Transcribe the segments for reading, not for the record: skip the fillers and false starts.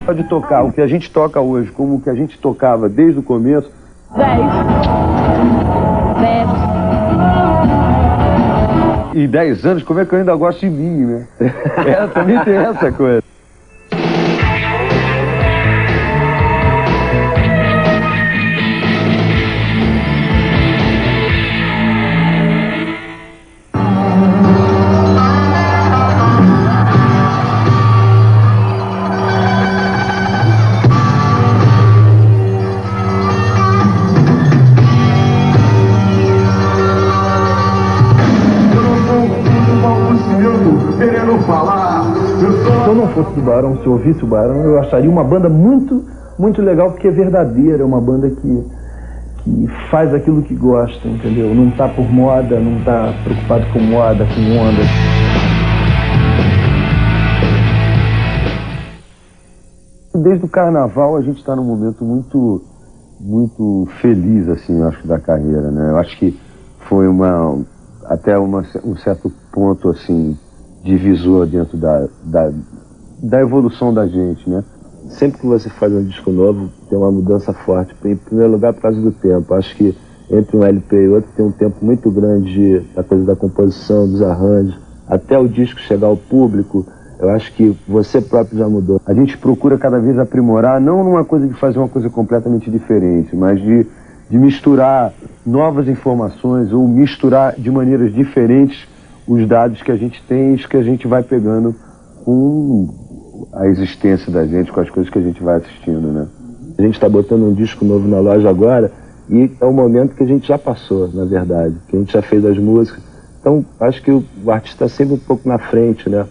Pode tocar o que a gente toca hoje, como o que a gente tocava desde o começo. 10. 10. E 10 anos, como é que eu ainda gosto de mim, né? Também tem essa coisa. Se eu não fosse do Barão, se eu ouvisse o Barão, eu acharia uma banda muito, muito legal, porque é verdadeira, é uma banda que faz aquilo que gosta, entendeu? Não tá por moda, não tá preocupado com moda, com onda. Desde o carnaval a gente está num momento muito feliz, assim, eu acho, da carreira, né? Eu acho que foi até um certo ponto, assim, divisor dentro da evolução da gente, né? Sempre que você faz um disco novo, tem uma mudança forte. Em primeiro lugar, por causa do tempo. Acho que entre um LP e outro tem um tempo muito grande da coisa da composição, dos arranjos, até o disco chegar ao público. Eu acho que você próprio já mudou. A gente procura cada vez aprimorar, não numa coisa de fazer uma coisa completamente diferente, mas de misturar novas informações ou misturar de maneiras diferentes os dados que a gente tem e que a gente vai pegando com a existência da gente, com as coisas que a gente vai assistindo, né? A gente está botando um disco novo na loja agora e é um momento que a gente já passou, na verdade, que a gente já fez as músicas. Então, acho que o artista está sempre um pouco na frente, né?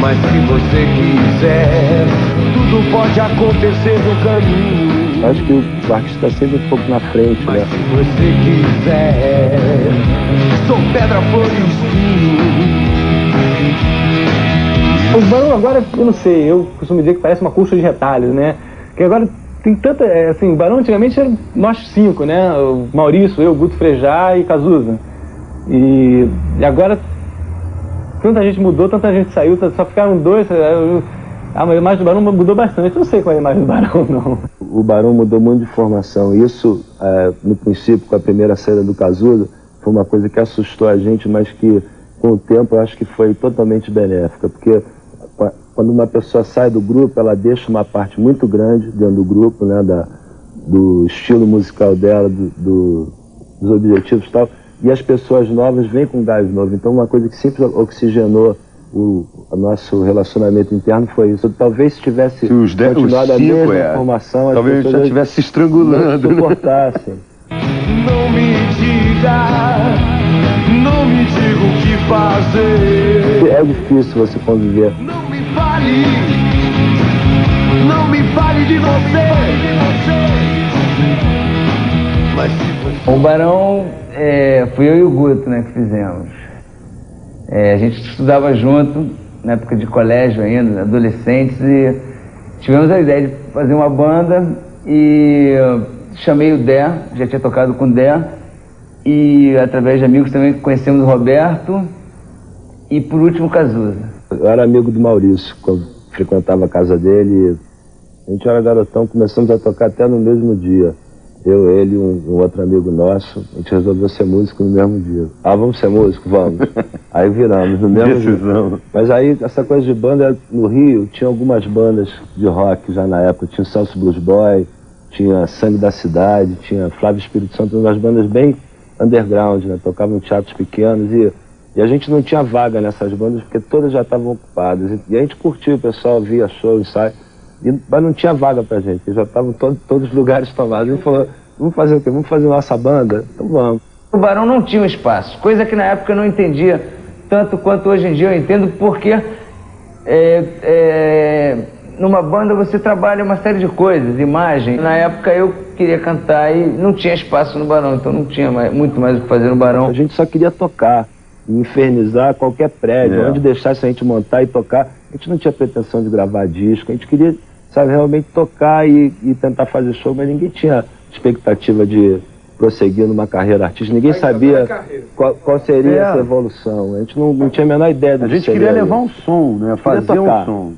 Mas se você quiser, tudo pode acontecer no caminho. Acho que o artista está sempre um pouco na frente, mas né? Se você quiser, sou pedra, flor e espinho. O Barão agora, eu não sei, eu costumo dizer que parece uma colcha de retalhos, né? Que agora tem tanta, assim, o Barão antigamente era nós 5, né? O Maurício, eu, Guto Frejá e Cazuza. E agora tanta gente mudou, tanta gente saiu, só ficaram 2. A imagem do Barão mudou bastante. Eu não sei qual é a imagem do Barão, não. O Barão mudou muito de formação. Isso, no princípio, com a primeira saída do Cazuza, foi uma coisa que assustou a gente, mas que, com o tempo, eu acho que foi totalmente benéfica. Porque quando uma pessoa sai do grupo, ela deixa uma parte muito grande dentro do grupo, né, do estilo musical dela, dos objetivos e tal. E as pessoas novas vêm com gás novo. Então, uma coisa que sempre oxigenou o nosso relacionamento interno foi isso. Talvez se tivesse continuado a mesma formação, talvez a gente já estivesse se estrangulando, não suportassem. Não me diga, não me diga o que fazer. É difícil você conviver. Não me fale de você. Mas se você... O Barão, fui eu e o Guto, né, que fizemos. A gente estudava junto, na época de colégio ainda, adolescentes, e tivemos a ideia de fazer uma banda e chamei o Dé, já tinha tocado com o Dé, e através de amigos também conhecemos o Roberto e por último o Cazuza. Eu era amigo do Maurício, quando frequentava a casa dele, a gente era garotão, começamos a tocar até no mesmo dia. Eu, ele e um outro amigo nosso, a gente resolveu ser músico no mesmo dia. Vamos ser músico? Vamos. Aí viramos no mesmo dia. Mas aí, essa coisa de banda, no Rio, tinha algumas bandas de rock já na época. Tinha o Celso Blues Boy, tinha Sangue da Cidade, tinha Flávio Espírito Santo, umas bandas bem underground, né? Tocavam em teatros pequenos e a gente não tinha vaga nessas bandas porque todas já estavam ocupadas. E a gente curtia, o pessoal via show, ensaio. Mas não tinha vaga pra gente, já estavam todos os lugares tomados. A gente falou, vamos fazer o quê? Vamos fazer nossa banda? Então vamos. O Barão não tinha um espaço, coisa que na época eu não entendia tanto quanto hoje em dia eu entendo, porque numa banda você trabalha uma série de coisas, imagem. Na época eu queria cantar e não tinha espaço no Barão, então não tinha muito mais o que fazer no Barão. A gente só queria tocar, infernizar qualquer prédio, onde deixasse a gente montar e tocar. A gente não tinha pretensão de gravar disco, a gente queria, sabe, realmente tocar e tentar fazer show, mas ninguém tinha expectativa de prosseguir numa carreira artística, ninguém sabia qual seria essa evolução, a gente não tinha a menor ideia do que seria. A gente queria levar um som, né, fazer um som.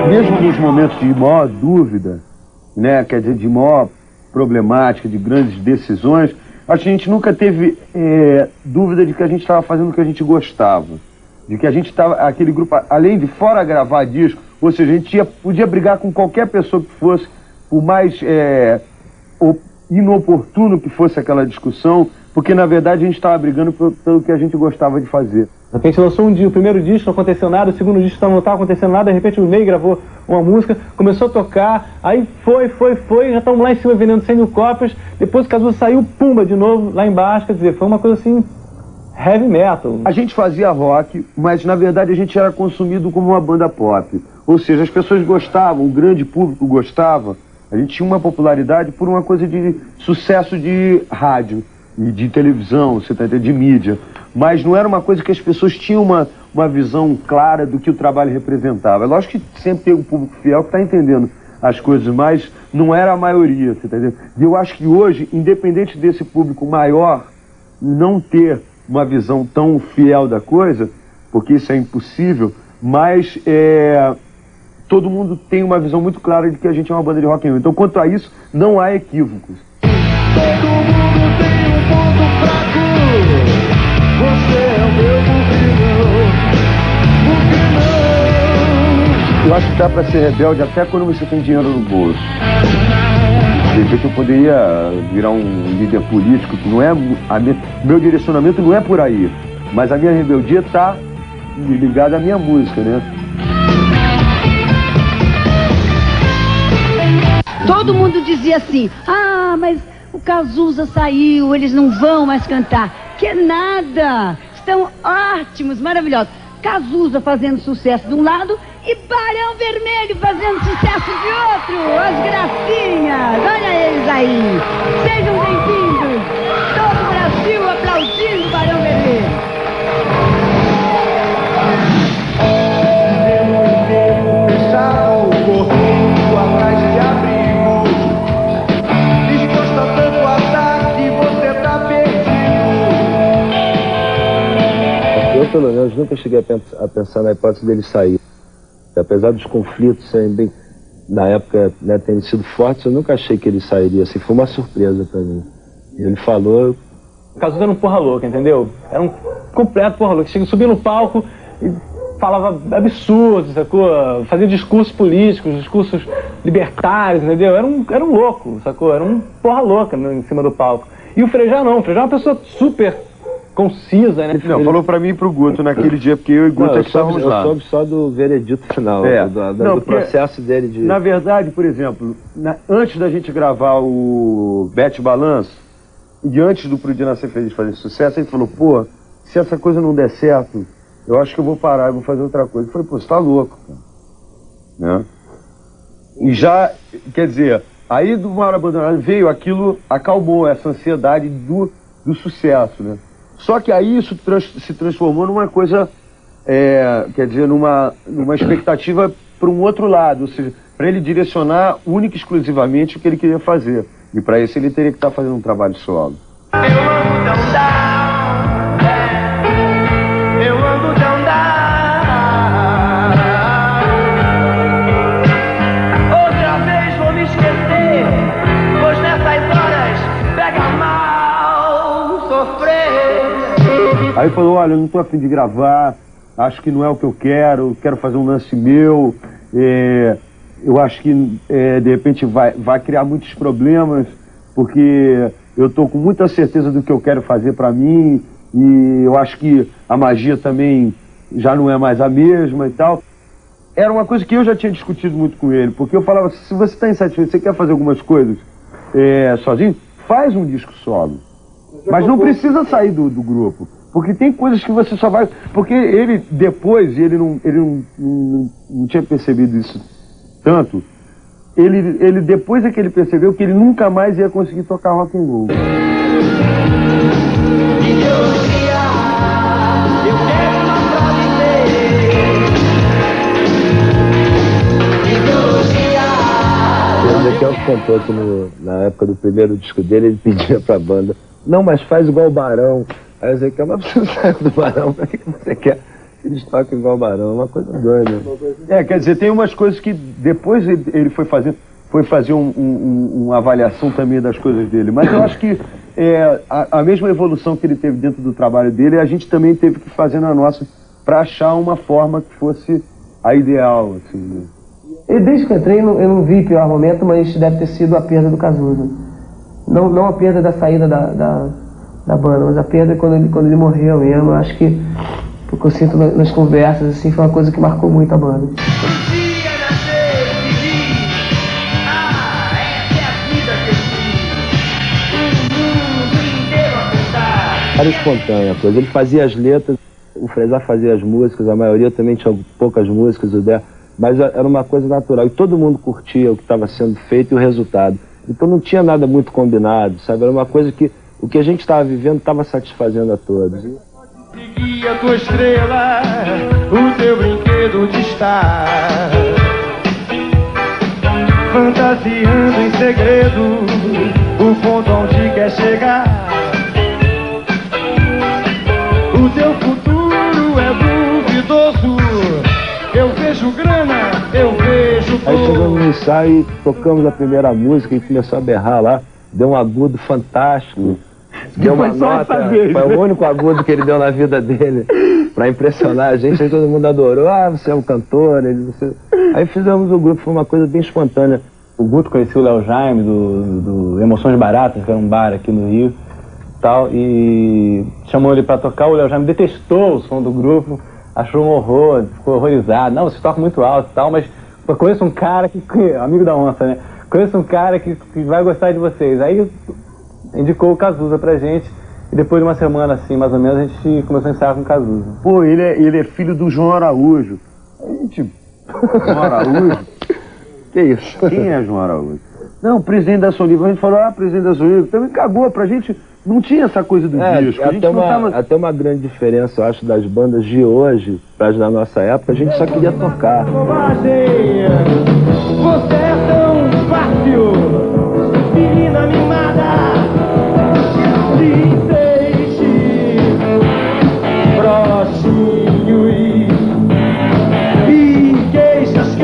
mesmo nos momentos de maior dúvida, né, quer dizer, de maior problemática, de grandes decisões, acho que a gente nunca teve dúvida de que a gente estava fazendo o que a gente gostava. De que a gente estava, aquele grupo, além de fora gravar disco, ou seja, a gente podia brigar com qualquer pessoa que fosse, por mais inoportuno que fosse aquela discussão, porque na verdade a gente estava brigando pelo que a gente gostava de fazer. A gente lançou o primeiro disco, não aconteceu nada, o segundo disco não estava acontecendo nada, de repente o Ney gravou uma música, começou a tocar, aí foi, já estamos lá em cima vendendo 100 mil cópias, depois o Cazuza saiu, pumba, de novo, lá embaixo, quer dizer, foi uma coisa assim, heavy metal. A gente fazia rock, mas na verdade a gente era consumido como uma banda pop, ou seja, as pessoas gostavam, o grande público gostava, a gente tinha uma popularidade por uma coisa de sucesso de rádio e de televisão, você tá entendendo, de mídia. Mas não era uma coisa que as pessoas tinham uma visão clara do que o trabalho representava. É lógico que sempre tem um público fiel que está entendendo as coisas, mas não era a maioria, você tá entendendo? E eu acho que hoje, independente desse público maior não ter uma visão tão fiel da coisa, porque isso é impossível, mas todo mundo tem uma visão muito clara de que a gente é uma banda de rock and roll. Então, quanto a isso, não há equívocos. Todo mundo tem um ponto fraco. Você é o meu pupilão. Eu acho que dá pra ser rebelde até quando você tem dinheiro no bolso. De repente eu poderia virar um líder político, que não é... meu direcionamento não é por aí. Mas a minha rebeldia tá ligada à minha música, né? Todo mundo dizia assim, mas o Cazuza saiu, eles não vão mais cantar. Que nada! Estão ótimos, maravilhosos. Cazuza fazendo sucesso de um lado e Barão Vermelho fazendo sucesso de outro. As gracinhas, olha eles aí. Sejam bem-vindos. Todo o Brasil aplaudindo Barão Vermelho. Eu, pelo menos, nunca cheguei a pensar na hipótese dele sair. Apesar dos conflitos serem bem, na época, né, terem sido fortes, eu nunca achei que ele sairia. Assim, foi uma surpresa pra mim. Ele falou... O Cazuza era um porra louca, entendeu? Era um completo porra louca. Subia no palco e falava absurdos, sacou? Fazia discursos políticos, discursos libertários, entendeu? Era um louco, sacou? Era um porra louca em cima do palco. E o Frejá não, o Frejá é uma pessoa super concisa, né? Não, falou pra mim e pro Guto naquele dia, porque eu e Guto estávamos lá. Eu soube só do veredito final, do processo dele de... Na verdade, por exemplo, antes da gente gravar o Bete Balanço, e antes do Pro Dia Nascer Feliz fazer sucesso, ele falou, pô, se essa coisa não der certo, eu acho que eu vou parar, eu vou fazer outra coisa. Eu falei, pô, você tá louco, cara. Né? E já, quer dizer, aí do Mar Abandonado veio aquilo, acalmou essa ansiedade do sucesso, né? Só que aí isso se transformou numa coisa, quer dizer, numa expectativa para um outro lado, ou seja, para ele direcionar única e exclusivamente o que ele queria fazer. E para isso ele teria que estar fazendo um trabalho solo. Eu ando tão down, eu ando tão down. Outra vez vou me esquecer, pois nessas horas pega mal sofrer. Aí falou, olha, eu não tô a fim de gravar, acho que não é o que eu quero fazer um lance meu, eu acho que de repente vai criar muitos problemas, porque eu tô com muita certeza do que eu quero fazer pra mim, e eu acho que a magia também já não é mais a mesma e tal. Era uma coisa que eu já tinha discutido muito com ele, porque eu falava, se você tá insatisfeito, você quer fazer algumas coisas sozinho, faz um disco solo, mas não precisa sair do grupo. Porque tem coisas que você só vai... Porque ele, depois, ele não tinha percebido isso tanto. Ele depois é que ele percebeu que ele nunca mais ia conseguir tocar rock and roll. O Ezequiel contou que na época do primeiro disco dele, ele pedia pra banda, não, mas faz igual o Barão. Aí o Ezequiel, mas você saiu do Barão, pra que você quer? Eles tocam igual Barão, uma coisa doida. Quer dizer, tem umas coisas que depois ele foi fazer uma avaliação também das coisas dele. Mas eu acho que a mesma evolução que ele teve dentro do trabalho dele, a gente também teve que fazer na nossa, para achar uma forma que fosse a ideal, assim, né? E desde que eu entrei, eu não vi pior momento, mas deve ter sido a perda do Cazuza. Não a perda da saída da banda, mas a perda quando ele morreu mesmo. Eu acho que o que eu sinto nas conversas, assim, foi uma coisa que marcou muito a banda. Era espontânea a coisa. Ele fazia as letras, o Frezar fazia as músicas, a maioria também tinha poucas músicas, mas era uma coisa natural. E todo mundo curtia o que estava sendo feito e o resultado. Então não tinha nada muito combinado, sabe? Era uma coisa que o que a gente estava vivendo estava satisfazendo a todos. Segui a tua estrela, o teu brinquedo de estar fantasiando em segredo o ponto onde quer chegar. O teu futuro é duvidoso. Eu vejo grana, eu vejo dor. Aí chegamos no ensaio e tocamos a primeira música e começou a berrar lá. Deu um agudo fantástico. Deu uma nota, foi o único agudo que ele deu na vida dele pra impressionar a gente. Aí todo mundo adorou. Ah, você é um cantor. Aí fizemos o grupo, foi uma coisa bem espontânea. O Guto conhecia o Léo Jaime do Emoções Baratas, que era um bar aqui no Rio. E chamou ele pra tocar. O Léo Jaime detestou o som do grupo, achou um horror, ficou horrorizado. Não, vocês tocam muito alto e tal, mas eu conheço um cara amigo da onça, né? Conheço um cara que vai gostar de vocês. Aí indicou o Cazuza pra gente, e depois de uma semana assim, mais ou menos, a gente começou a ensaiar com o Cazuza. Pô, ele é filho do João Araújo. João Araújo? Que isso? Quem é João Araújo? Não, presidente da Som Livre. A gente falou, presidente da Som Livre. Também cagou pra gente. Não tinha essa coisa do disco. A gente até uma grande diferença, eu acho, das bandas de hoje para as da nossa época. A gente só queria tocar. Você é tão fácil, menina mimada. Se deixe broxinho e queixas.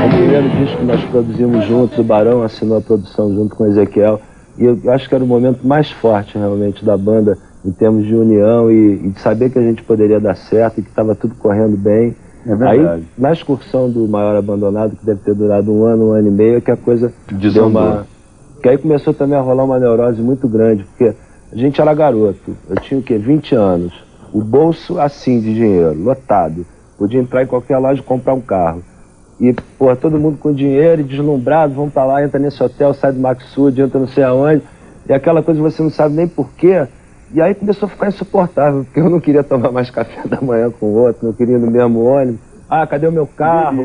O primeiro disco que nós produzimos juntos, o Barão assinou a produção junto com o Ezequiel. E eu acho que era o momento mais forte, realmente, da banda, em termos de união e de saber que a gente poderia dar certo e que estava tudo correndo bem. É verdade. Aí, na excursão do Maior Abandonado, que deve ter durado um ano e meio, é que a coisa deu uma... Que aí começou também a rolar uma neurose muito grande, porque a gente era garoto, eu tinha o quê? 20 anos, o bolso assim de dinheiro, lotado, podia entrar em qualquer loja e comprar um carro. E, pô, todo mundo com dinheiro e deslumbrado, vamos pra lá, entra nesse hotel, sai do Maxud, entra não sei aonde, e aquela coisa que você não sabe nem porquê. E aí começou a ficar insuportável, porque eu não queria tomar mais café da manhã com o outro, não queria ir no mesmo ônibus. Ah, cadê o meu carro?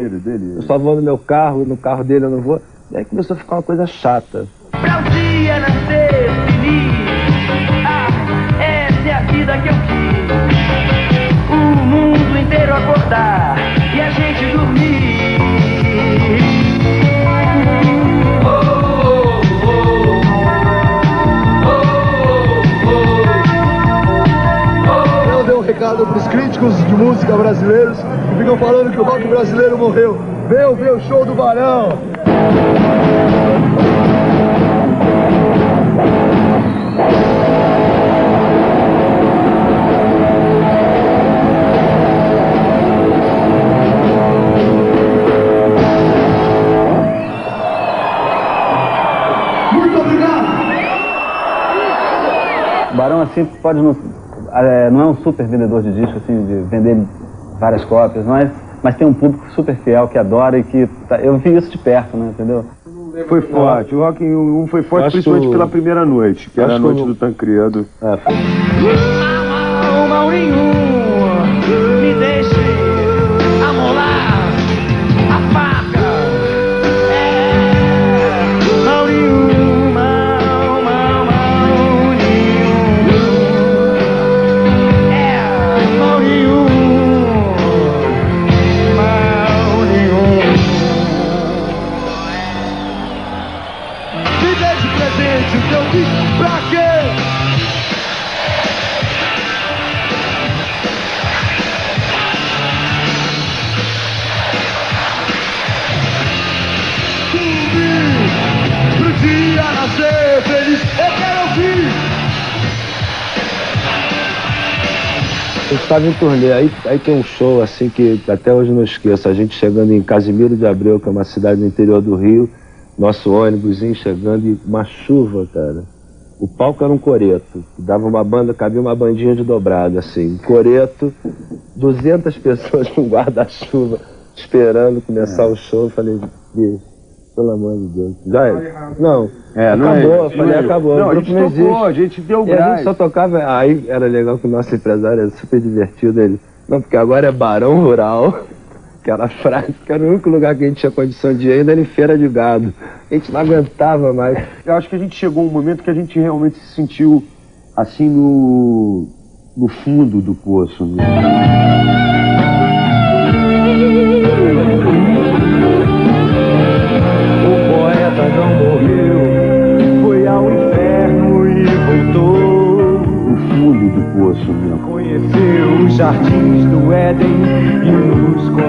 Eu só vou no meu carro, no carro dele eu não vou. E aí começou a ficar uma coisa chata. Pra um dia nascer feliz, essa é a vida que eu quis. O mundo inteiro acordar e a gente dormir. Eu dei um recado pros críticos de música brasileiros que ficam falando que o rock brasileiro morreu. Veio ver o show do Barão. Barão, assim, pode não é um super vendedor de disco, assim, de vender várias cópias, mas tem um público super fiel que adora e que... Eu vi isso de perto, né, entendeu? Foi forte, o Rock in Rio 1 foi forte, principalmente pela primeira noite, que era a noite do Tancredo. Maurinho, me deixe amolar a faca. Maurinho, Maurinho. Maurinho. Me deixe presente o que eu fiz pra quê? pra ser feliz. Eu quero ouvir. Eu estava em turnê, aí tem um show assim que até hoje não esqueço, a gente chegando em Casimiro de Abreu, que é uma cidade no interior do Rio, nosso ônibusinho chegando e uma chuva, cara. O palco era um coreto, dava uma banda, cabia uma bandinha de dobrada, assim, um coreto, 200 pessoas com guarda-chuva, esperando começar o show. Eu falei, bicho, pelo amor de Deus. Já é? Não. Acabou, eu falei, acabou. Não, a gente tocou, a gente deu e gás. a gente só tocava, aí era legal que o nosso empresário era super divertido, ele, não, porque agora é Barão Rural, que era frase, que era o único lugar que a gente tinha condição de ir, ainda era em Feira de Gado. A gente não aguentava mais. Eu acho que a gente chegou um momento que a gente realmente se sentiu assim no fundo do poço. Né? O poeta não morreu, foi ao inferno e voltou. No fundo do poço mesmo. Conheceu os jardins do Éden e nos contou.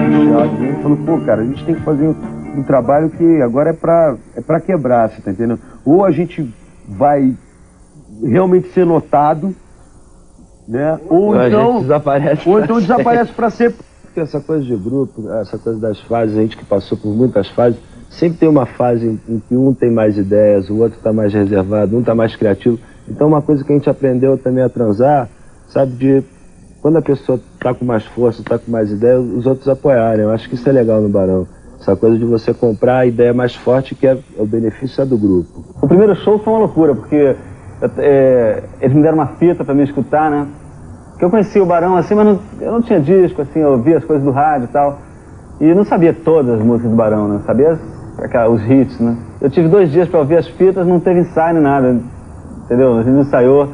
Falou, pô, cara, a gente tem que fazer um trabalho que agora é pra quebrar, você tá entendendo? Ou a gente vai realmente ser notado, né? Ou então desaparece pra ser. Porque essa coisa de grupo, essa coisa das fases, a gente que passou por muitas fases, sempre tem uma fase em que um tem mais ideias, o outro está mais reservado, um está mais criativo. Então uma coisa que a gente aprendeu também a transar, sabe, de quando a pessoa está com mais força, está com mais ideia, os outros apoiarem. Eu acho que isso é legal no Barão. Essa coisa de você comprar a ideia mais forte, que é o benefício do grupo. O primeiro show foi uma loucura, porque eles me deram uma fita para me escutar, né? Que eu conhecia o Barão assim, mas eu não tinha disco, assim, eu ouvia as coisas do rádio e tal. E não sabia todas as músicas do Barão, né? Sabia os hits, né? Eu tive 2 dias para ouvir as fitas, não teve ensaio nem nada, entendeu? A gente não ensaiou.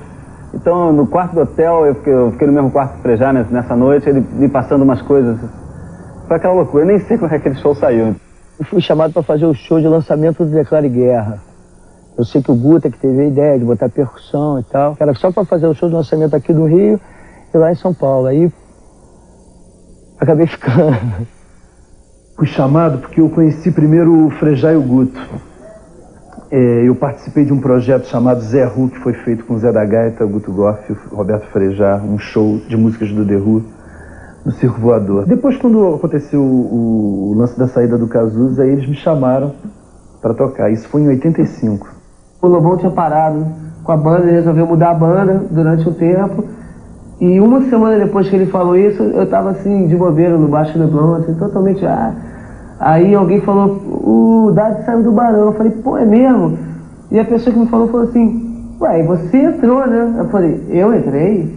Então, no quarto do hotel, eu fiquei no mesmo quarto do Frejá nessa noite, ele me passando umas coisas. Foi aquela loucura, eu nem sei como é que aquele show saiu. Eu fui chamado para fazer o show de lançamento do Declare Guerra. Eu sei que o Guta que teve a ideia de botar percussão e tal. Era só para fazer o show de lançamento aqui do Rio e lá em São Paulo. Aí acabei ficando. Fui chamado porque eu conheci primeiro o Frejá e o Guto. Eu participei de um projeto chamado Zé Ru, que foi feito com o Zé da Gaita, o Guto Goff, o Roberto Frejá, um show de músicas do The Who no Circo Voador. Depois, quando aconteceu o lance da saída do Cazuza, aí eles me chamaram para tocar. Isso foi em 85. O Lobão tinha parado com a banda, ele resolveu mudar a banda durante um tempo. E uma semana depois que ele falou isso, eu tava assim, de bobeira no Baixo Leblon, assim, totalmente... Aí alguém falou, o Dade saiu do Barão. Eu falei, pô, é mesmo? E a pessoa que me falou assim, ué, você entrou, né? Eu falei, eu entrei?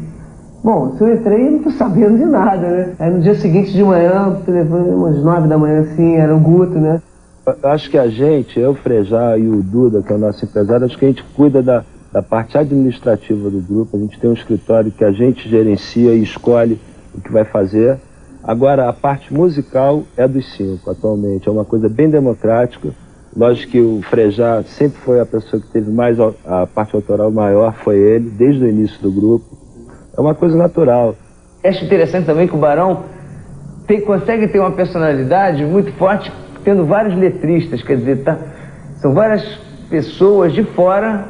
Bom, se eu entrei, eu não tô sabendo de nada, né? Aí no dia seguinte de manhã, telefone, umas 9 da manhã, assim, era o Guto, né? Eu acho que a gente, eu, Frejá e o Duda, que é o nosso empresário, acho que a gente cuida da parte administrativa do grupo. A gente tem um escritório que a gente gerencia e escolhe o que vai fazer. Agora, a parte musical é dos 5 atualmente, é uma coisa bem democrática. Lógico que o Frejá sempre foi a pessoa que teve mais a parte autoral maior, foi ele, desde o início do grupo. É uma coisa natural. Acho interessante também que o Barão consegue ter uma personalidade muito forte, tendo vários letristas, quer dizer, são várias pessoas de fora,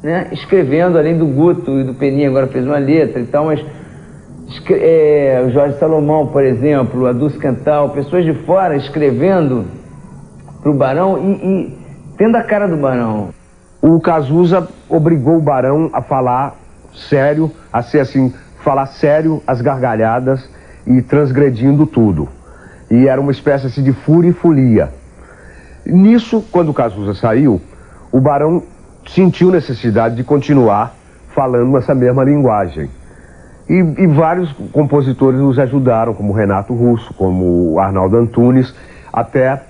né, escrevendo, além do Guto e do Peninha, agora fez uma letra e tal, mas o Jorge Salomão, por exemplo, a Dulce Cantal, pessoas de fora escrevendo para o Barão e tendo a cara do Barão. O Cazuza obrigou o Barão a falar sério, a ser assim, falar sério, as gargalhadas e transgredindo tudo. E era uma espécie assim, de fúria e folia. Nisso, quando o Cazuza saiu, o Barão sentiu necessidade de continuar falando essa mesma linguagem. E vários compositores nos ajudaram, como Renato Russo, como Arnaldo Antunes, até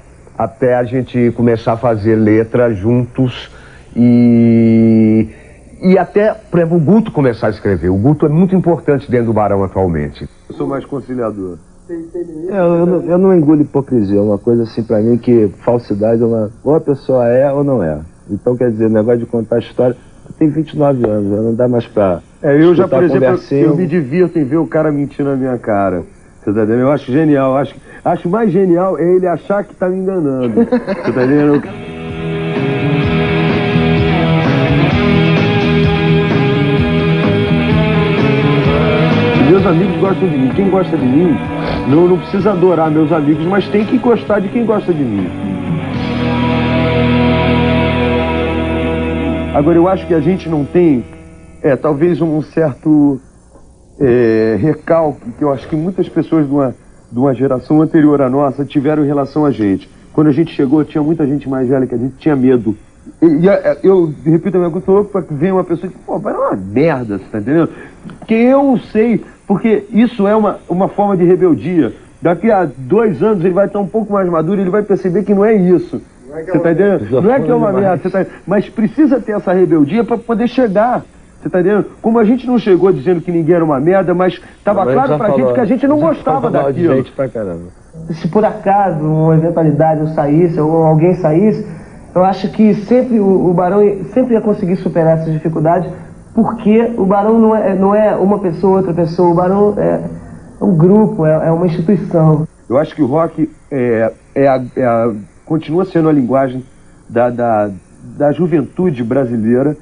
a gente começar a fazer letra juntos e até, por exemplo, o Guto começar a escrever. O Guto é muito importante dentro do Barão atualmente. Eu sou mais conciliador. Eu não engulo hipocrisia, é uma coisa assim pra mim que falsidade é ou a pessoa é ou não é. Então, quer dizer, o negócio de contar história, eu tenho 29 anos, não dá mais pra... eu já, por exemplo, eu me divirto em ver o cara mentindo na minha cara. Você tá entendendo? Eu acho genial, acho mais genial é ele achar que tá me enganando. Você tá entendendo? gostam de mim. Quem gosta de mim não precisa adorar meus amigos, mas tem que gostar de quem gosta de mim. Agora, eu acho que a gente não tem, talvez um certo recalque, que eu acho que muitas pessoas de uma geração anterior à nossa tiveram em relação a gente. Quando a gente chegou, tinha muita gente mais velha que a gente tinha medo. Eu repito a minha coisa, para que venha uma pessoa que, pô, vai uma merda, você tá entendendo? Porque eu sei, porque isso é uma forma de rebeldia. Daqui a 2 anos ele vai estar um pouco mais maduro e ele vai perceber que não é isso. Você tá entendendo? Não é que é uma merda, mas precisa ter essa rebeldia para poder chegar. Você tá entendendo? Como a gente não chegou dizendo que ninguém era uma merda, mas estava claro pra gente que a gente não gostava daquilo. Gente pra caramba. Se por acaso uma eventualidade eu saísse ou alguém saísse, eu acho que sempre o Barão sempre ia conseguir superar essas dificuldades, porque o Barão não é uma pessoa, outra pessoa. O Barão é um grupo, é uma instituição. Eu acho que o rock continua sendo a linguagem da juventude brasileira.